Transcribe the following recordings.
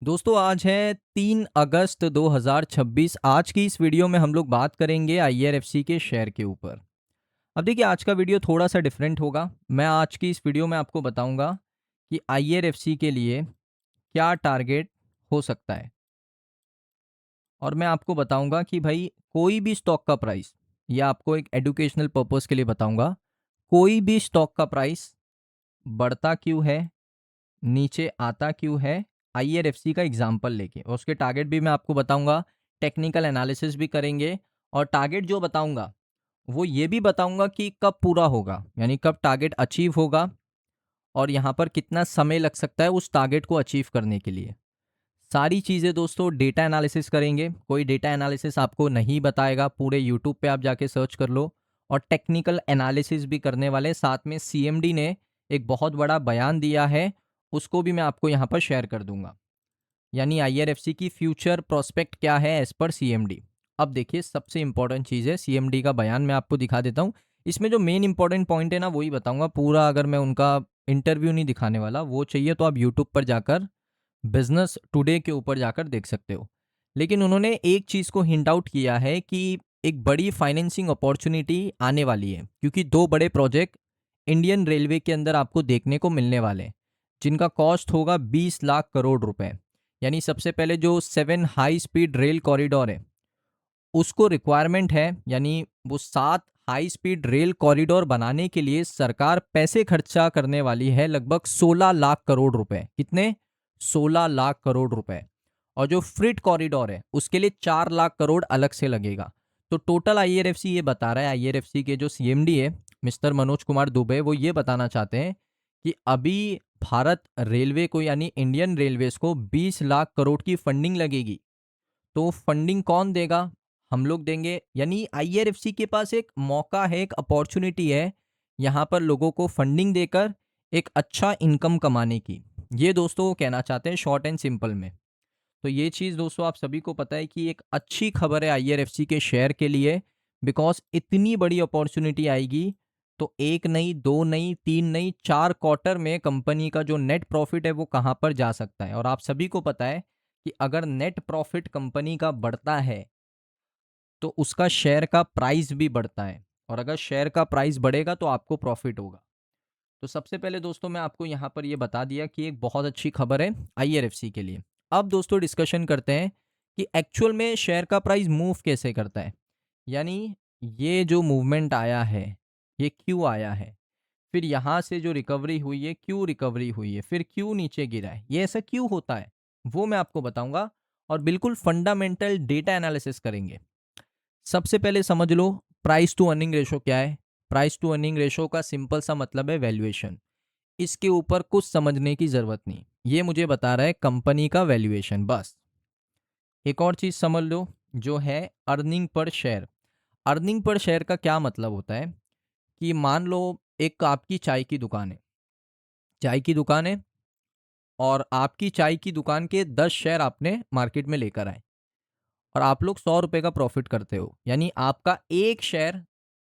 दोस्तों आज है 3 अगस्त 2026। आज की इस वीडियो में हम लोग बात करेंगे आईआरएफसी के शेयर के ऊपर। अब देखिए आज का वीडियो थोड़ा सा डिफरेंट होगा। मैं आज की इस वीडियो में आपको बताऊंगा कि आईआरएफसी के लिए क्या टारगेट हो सकता है, और मैं आपको बताऊंगा कि भाई कोई भी स्टॉक का प्राइस, या आपको एक एजुकेशनल पर्पस के लिए बताऊंगा, कोई भी स्टॉक का प्राइस बढ़ता क्यों है, नीचे आता क्यों है, आईआरएफसी का एग्जाम्पल लेके। और उसके टारगेट भी मैं आपको बताऊंगा, टेक्निकल एनालिसिस भी करेंगे, और टारगेट जो बताऊंगा वो ये भी बताऊंगा कि कब पूरा होगा, यानी कब टारगेट अचीव होगा, और यहाँ पर कितना समय लग सकता है उस टारगेट को अचीव करने के लिए। सारी चीज़ें दोस्तों डेटा एनालिसिस करेंगे। कोई डेटा एनालिसिस आपको नहीं बताएगा, पूरे यूट्यूब पे आप जाके सर्च कर लो। और टेक्निकल एनालिसिस भी करने वाले, साथ में सीएमडी ने एक बहुत बड़ा बयान दिया है, उसको भी मैं आपको यहाँ पर शेयर कर दूंगा। यानी आईआरएफसी की फ्यूचर प्रोस्पेक्ट क्या है एज पर सीएमडी। अब देखिए सबसे इंपॉर्टेंट चीज़ है सीएमडी का बयान, मैं आपको दिखा देता हूँ। इसमें जो मेन इंपॉर्टेंट पॉइंट है ना वही बताऊंगा पूरा। अगर मैं उनका इंटरव्यू नहीं दिखाने वाला, वो चाहिए तो आप यूट्यूब पर जाकर बिजनेस टुडे के ऊपर जाकर देख सकते हो। लेकिन उन्होंने एक चीज़ को हिंट आउट किया है कि एक बड़ी फाइनेंसिंग अपॉर्चुनिटी आने वाली है, क्योंकि दो बड़े प्रोजेक्ट इंडियन रेलवे के अंदर आपको देखने को मिलने वाले हैं, जिनका कॉस्ट होगा 20 लाख करोड़ रुपए। यानी सबसे पहले जो 7 हाई स्पीड रेल कॉरिडोर है उसको रिक्वायरमेंट है, यानी वो 7 हाई स्पीड रेल कॉरिडोर बनाने के लिए सरकार पैसे खर्चा करने वाली है, लगभग 16 लाख करोड़ रुपए। कितने? 16 लाख करोड़ रुपए। और जो फ्रीट कॉरिडोर है उसके लिए 4 लाख करोड़ अलग से लगेगा। तो टोटल आईआरएफसी ये बता रहा है, आईआरएफसी के जो सीएमडी है मिस्टर मनोज कुमार दुबे, वो ये बताना चाहते हैं कि अभी भारत रेलवे को, यानी इंडियन रेलवेज को 20 लाख करोड़ की फंडिंग लगेगी। तो फंडिंग कौन देगा? हम लोग देंगे। यानी आईआरएफसी के पास एक मौका है, एक अपॉर्चुनिटी है यहाँ पर लोगों को फंडिंग देकर एक अच्छा इनकम कमाने की। ये दोस्तों वो कहना चाहते हैं शॉर्ट एंड सिंपल में। तो ये चीज़ दोस्तों आप सभी को पता है कि एक अच्छी खबर है आईआरएफसी के शेयर के लिए, बिकॉज इतनी बड़ी अपॉर्चुनिटी आएगी तो एक नहीं, दो नहीं, तीन नहीं, 4 क्वार्टर में कंपनी का जो नेट प्रॉफिट है वो कहाँ पर जा सकता है। और आप सभी को पता है कि अगर नेट प्रॉफिट कंपनी का बढ़ता है तो उसका शेयर का प्राइस भी बढ़ता है, और अगर शेयर का प्राइस बढ़ेगा तो आपको प्रॉफिट होगा। तो सबसे पहले दोस्तों मैं आपको यहाँ पर ये बता दिया कि एक बहुत अच्छी खबर है आईआरएफसी के लिए। अब दोस्तों डिस्कशन करते हैं कि एक्चुअल में शेयर का प्राइस मूव कैसे करता है। यानी ये जो मूवमेंट आया है ये क्यों आया है, फिर यहाँ से जो रिकवरी हुई है क्यों रिकवरी हुई है, फिर क्यों नीचे गिरा है, ये ऐसा क्यों होता है, वो मैं आपको बताऊंगा। और बिल्कुल फंडामेंटल डेटा एनालिसिस करेंगे। सबसे पहले समझ लो प्राइस टू अर्निंग रेशो क्या है। प्राइस टू अर्निंग रेशो का सिंपल सा मतलब है वैल्यूएशन। इसके ऊपर कुछ समझने की जरूरत नहीं, ये मुझे बता रहा है कंपनी का वैल्यूएशन, बस। एक और चीज समझ लो जो है earning per share. Earning per share का क्या मतलब होता है कि मान लो एक आपकी चाय की दुकान है, चाय की दुकान है, और आपकी चाय की दुकान के 10 शेयर आपने मार्केट में लेकर आए, और आप लोग 100 रुपए का प्रॉफिट करते हो। यानी आपका एक शेयर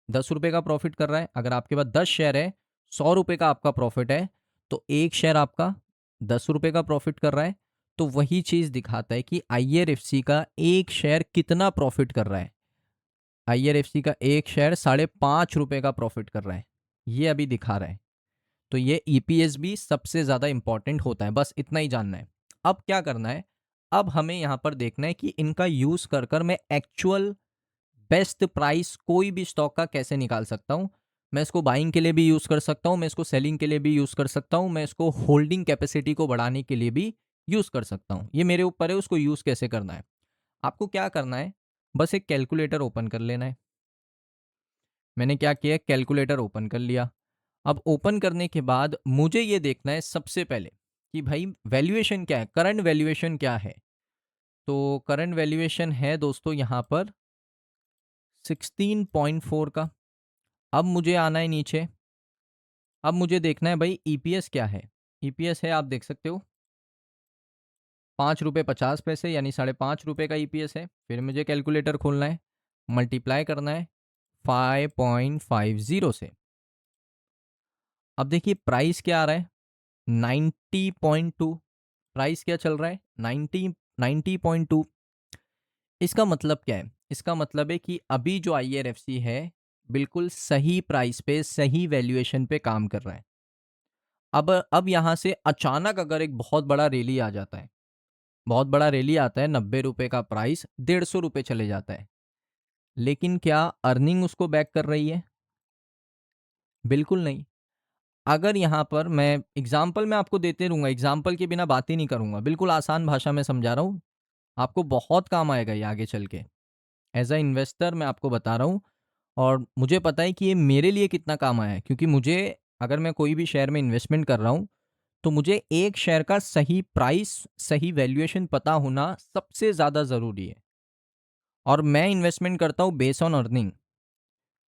10 रुपए का प्रॉफिट कर रहा है। अगर आपके पास 10 शेयर है, 100 रुपए का आपका प्रॉफिट है, तो एक शेयर आपका 10 रुपए का प्रॉफिट कर रहा है। तो वही चीज दिखाता है कि आईआरएफसी का एक शेयर कितना प्रॉफिट कर रहा है। आईआरएफसी का एक शेयर 5.5 रुपए का प्रॉफिट कर रहा है, ये अभी दिखा रहा है। तो ये ईपीएस भी सबसे ज़्यादा इंपॉर्टेंट होता है, बस इतना ही जानना है। अब क्या करना है, अब हमें यहाँ पर देखना है कि इनका यूज़ कर कर मैं एक्चुअल बेस्ट प्राइस कोई भी स्टॉक का कैसे निकाल सकता हूँ। मैं इसको बाइंग के लिए भी यूज़ कर सकता हूँ, मैं इसको सेलिंग के लिए भी यूज़ कर सकता हूँ, मैं इसको होल्डिंग कैपेसिटी को बढ़ाने के लिए भी यूज़ कर सकता हूँ। ये मेरे ऊपर है उसको यूज़ कैसे करना है। आपको क्या करना है, बस एक कैलकुलेटर ओपन कर लेना है। मैंने क्या किया, कैलकुलेटर ओपन कर लिया। अब ओपन करने के बाद मुझे ये देखना है सबसे पहले कि भाई वैल्यूएशन क्या है, करंट वैल्यूएशन क्या है। तो करंट वैल्यूएशन है दोस्तों यहाँ पर 16.4 का। अब मुझे आना है नीचे। अब मुझे देखना है भाई ईपीएस क्या है। ईपीएस है, आप देख सकते हो 5 रुपये 50 पैसे, यानी 5.5 रुपये का ईपीएस है। फिर मुझे कैलकुलेटर खोलना है, मल्टीप्लाई करना है 5.50 से। अब देखिए प्राइस क्या आ रहा है, 90.2। प्राइस क्या चल रहा है 90.2। इसका मतलब क्या है? इसका मतलब है कि अभी जो IRFC है बिल्कुल सही प्राइस पे सही वैल्यूएशन पे काम कर रहा है। अब यहाँ से अचानक अगर एक बहुत बड़ा रैली आ जाता है, बहुत बड़ा रैली आता है, 90 रुपए का प्राइस 150 रुपए चले जाता है, लेकिन क्या अर्निंग उसको बैक कर रही है? बिल्कुल नहीं। अगर यहाँ पर मैं आपको देते रहूंगा, एग्जाम्पल के बिना बात ही नहीं करूंगा, बिल्कुल आसान भाषा में समझा रहा हूँ, आपको बहुत काम आएगा ये आगे चल के। एज अ इन्वेस्टर मैं आपको बता रहा हूँ, और मुझे पता है कि ये मेरे लिए कितना काम आया है, क्योंकि मुझे, अगर मैं कोई भी शेयर में इन्वेस्टमेंट कर रहा हूँ, तो मुझे एक शेयर का सही प्राइस, सही वैल्यूएशन पता होना सबसे ज़्यादा ज़रूरी है। और मैं इन्वेस्टमेंट करता हूँ बेस ऑन अर्निंग।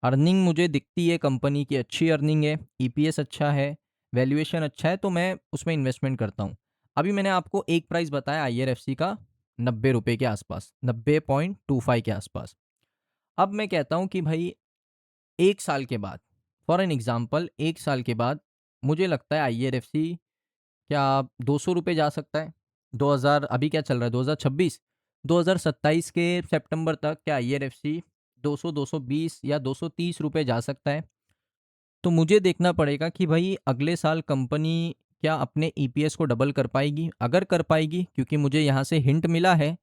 अर्निंग मुझे दिखती है, कंपनी की अच्छी अर्निंग है, EPS अच्छा है, वैल्यूएशन अच्छा है, तो मैं उसमें इन्वेस्टमेंट करता हूँ। अभी मैंने आपको एक प्राइस बताया IRFC का 90 रुपये के आसपास, 90.25 के आसपास। अब मैं कहता हूँ कि भाई एक साल के बाद, फॉर एन एग्जाम्पल, एक साल के बाद मुझे लगता है IRFC क्या 200 रुपये जा सकता है। 2000 अभी क्या चल रहा है, 2026, 2027 के सितंबर तक क्या IRFC 200, 220 या 230 रुपये जा सकता है। तो मुझे देखना पड़ेगा कि भाई अगले साल कंपनी क्या अपने EPS को डबल कर पाएगी। अगर कर पाएगी, क्योंकि मुझे यहाँ से हिंट मिला है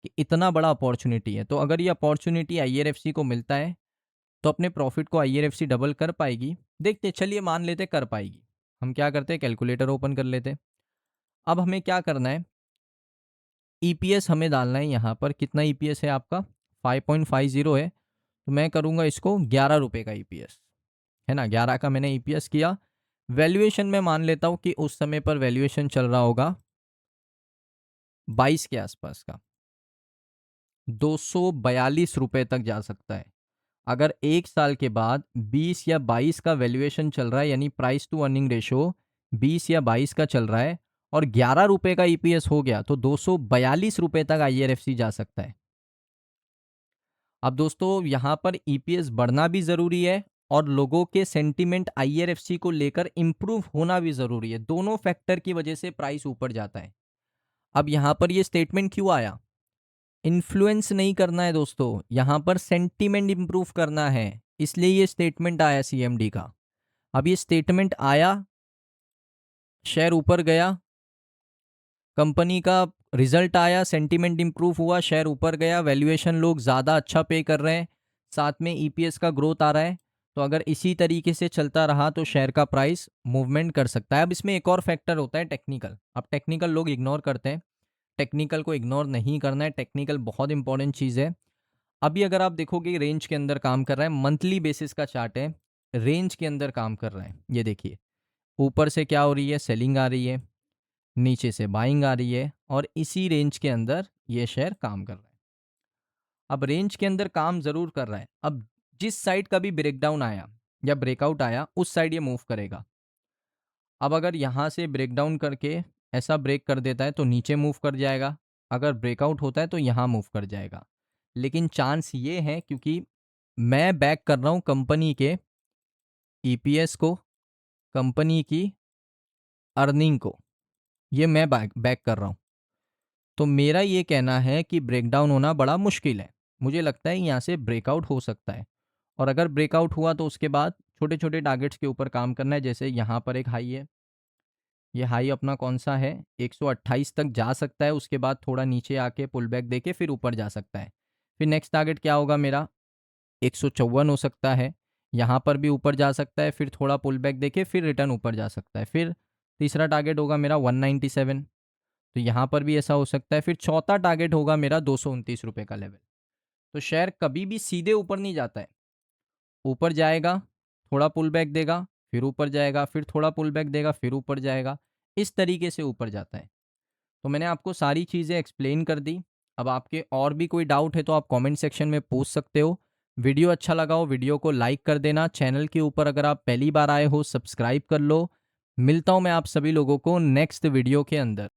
कि इतना बड़ा अपॉर्चुनिटी है, तो अगर ये अपॉर्चुनिटी IRFC को मिलता है तो अपने प्रॉफिट को IRFC डबल कर पाएगी। देखते, चलिए मान लेते कर पाएगी। हम क्या करते हैं, कैलकुलेटर ओपन कर लेते। अब हमें क्या करना है, EPS हमें डालना है यहाँ पर। कितना EPS है आपका? 5.50 है। तो मैं करूँगा इसको 11 रुपये का EPS, है ना, 11 का मैंने EPS किया। वैल्यूएशन में मान लेता हूँ कि उस समय पर वैल्यूएशन चल रहा होगा 22 के आसपास का, 242 रुपये तक जा सकता है। अगर एक साल के बाद 20 या 22 का वैल्यूएशन चल रहा है, यानी प्राइस टू अर्निंग रेशो 20 या 22 का चल रहा है, और 11 रुपये का EPS हो गया, तो 242 रुपये तक IRFC जा सकता है। अब दोस्तों यहाँ पर EPS बढ़ना भी ज़रूरी है, और लोगों के सेंटीमेंट IRFC को लेकर इम्प्रूव होना भी ज़रूरी है। दोनों फैक्टर की वजह से प्राइस ऊपर जाता है। अब यहाँ पर ये स्टेटमेंट क्यों आया? इन्फ्लुएंस नहीं करना है दोस्तों, यहाँ पर सेंटीमेंट इंप्रूव करना है, इसलिए ये स्टेटमेंट आया CMD का। अब ये स्टेटमेंट आया, शेयर ऊपर गया, कंपनी का रिजल्ट आया, सेंटीमेंट इंप्रूव हुआ, शेयर ऊपर गया, वैल्यूएशन लोग ज़्यादा अच्छा पे कर रहे हैं, साथ में EPS का ग्रोथ आ रहा है। तो अगर इसी तरीके से चलता रहा तो शेयर का प्राइस मूवमेंट कर सकता है। अब इसमें एक और फैक्टर होता है, टेक्निकल। अब टेक्निकल लोग इग्नोर करते हैं, टेक्निकल को इग्नोर नहीं करना है, टेक्निकल बहुत इंपॉर्टेंट चीज़ है। अभी अगर आप देखोगे रेंज के अंदर काम कर रहा है, मंथली बेसिस का चार्ट है, रेंज के अंदर काम कर रहा है। ये देखिए, ऊपर से क्या हो रही है, सेलिंग आ रही है, नीचे से बाइंग आ रही है, और इसी रेंज के अंदर ये शेयर काम कर रहा है। अब रेंज के अंदर काम जरूर कर रहा है। अब जिस साइड का भी ब्रेकडाउन आया या ब्रेकआउट आया, उस साइड ये मूव करेगा। अब अगर यहाँ से ब्रेकडाउन करके ऐसा ब्रेक कर देता है तो नीचे मूव कर जाएगा, अगर ब्रेकआउट होता है तो यहाँ मूव कर जाएगा। लेकिन चांस ये है, क्योंकि मैं बैक कर रहा हूँ कंपनी के EPS को, कंपनी की अर्निंग को, ये मैं बैक कर रहा हूँ। तो मेरा ये कहना है कि ब्रेकडाउन होना बड़ा मुश्किल है। मुझे लगता है यहाँ से ब्रेकआउट हो सकता है, और अगर ब्रेकआउट हुआ तो उसके बाद छोटे छोटे टारगेट्स के ऊपर काम करना है। जैसे यहाँ पर एक हाई है, ये हाई अपना कौन सा है, 128 तक जा सकता है, उसके बाद थोड़ा नीचे आके पुल बैक देके फिर ऊपर जा सकता है। फिर नेक्स्ट टारगेट क्या होगा मेरा, 154 हो सकता है, यहाँ पर भी ऊपर जा सकता है, फिर थोड़ा पुल बैक देके फिर रिटर्न ऊपर जा सकता है। फिर तीसरा टारगेट होगा मेरा 197, तो यहाँ पर भी ऐसा हो सकता है। फिर चौथा टारगेट होगा मेरा 229 रुपये का लेवल। तो शेयर कभी भी सीधे ऊपर नहीं जाता है, ऊपर जाएगा, थोड़ा पुल बैक देगा, फिर ऊपर जाएगा, फिर थोड़ा पुल बैक देगा, फिर ऊपर जाएगा, इस तरीके से ऊपर जाता है। तो मैंने आपको सारी चीज़ें एक्सप्लेन कर दी। अब आपके और भी कोई डाउट है तो आप कमेंट सेक्शन में पूछ सकते हो। वीडियो अच्छा लगा हो, वीडियो को लाइक कर देना। चैनल के ऊपर अगर आप पहली बार आए हो, सब्सक्राइब कर लो। मिलता हूँ मैं आप सभी लोगों को नेक्स्ट वीडियो के अंदर।